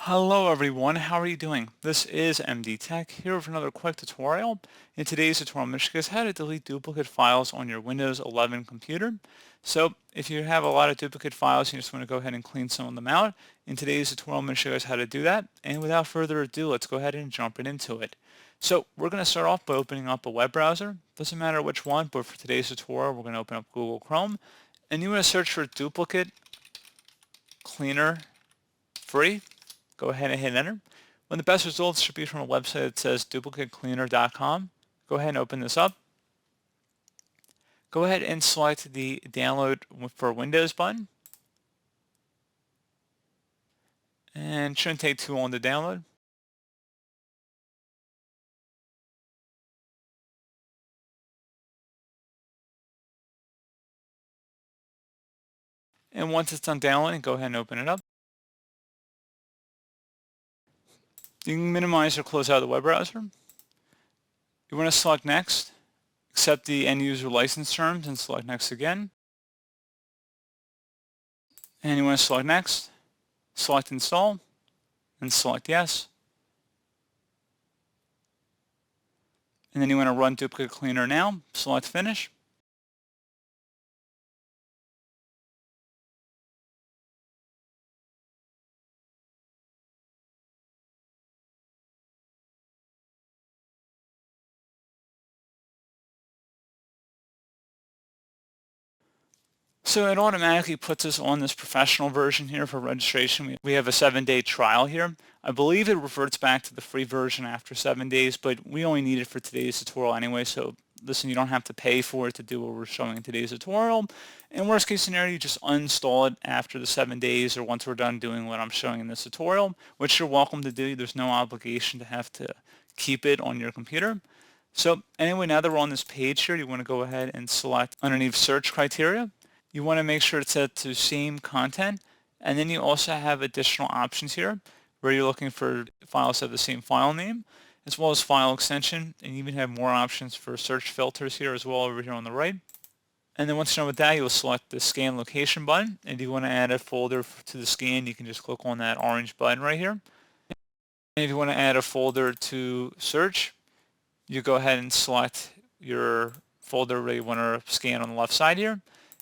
Hello everyone, how are you doing? This is MD Tech here with another quick tutorial. In today's tutorial, I'm going to show you guys how to delete duplicate files on your Windows 11 computer. So if you have a lot of duplicate files and you just want to go ahead and clean some of them out, in today's tutorial I'm going to show you guys how to do that. And without further ado, let's go ahead and jump right into it. So we're going to start off by opening up a web browser. Doesn't matter which one, but for today's tutorial we're going to open up Google Chrome. And you want to search for duplicate cleaner free. Go ahead and hit enter. One of the best results should be from a website that says duplicatecleaner.com. Go ahead and open this up. Go ahead and select the download for Windows button. And it shouldn't take too long to download. And once it's done downloading, go ahead and open it up. You can minimize or close out the web browser. You want to select next, accept the end user license terms and select next again. And you want to select next, select install, and select yes. And then you want to run duplicate cleaner now, select finish. So it automatically puts us on this professional version here for registration. We have a 7-day trial here. I believe it reverts back to the free version after 7 days, but we only need it for today's tutorial anyway. So listen, you don't have to pay for it to do what we're showing in today's tutorial. In worst case scenario, you just uninstall it after the 7 days or once we're done doing what I'm showing in this tutorial, which you're welcome to do. There's no obligation to have to keep it on your computer. So anyway, now that we're on this page here, you want to go ahead and select underneath search criteria. You want to make sure it's set to same content, and then you also have additional options here where you're looking for files that have the same file name as well as file extension, and you even have more options for search filters here as well over here on the right. And then once you're done with that, you'll select the scan location button, and if you want to add a folder to the scan, you can just click on that orange button right here. And if you want to add a folder to search, you go ahead and select your folder where you want to scan on the left side here.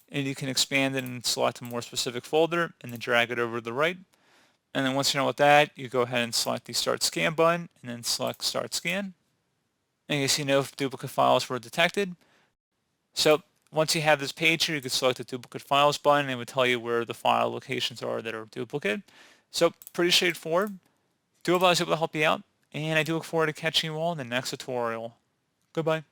And you can expand it and select a more specific folder and then drag it over to the right. And then once you're done with that, you go ahead and select the Start Scan button and then select Start Scan. And you see no duplicate files were detected. So once you have this page here, you can select the Duplicate Files button and it would tell you where the file locations are that are duplicate. So pretty straightforward. Do hope I was able to help you out, and I do look forward to catching you all in the next tutorial. Goodbye.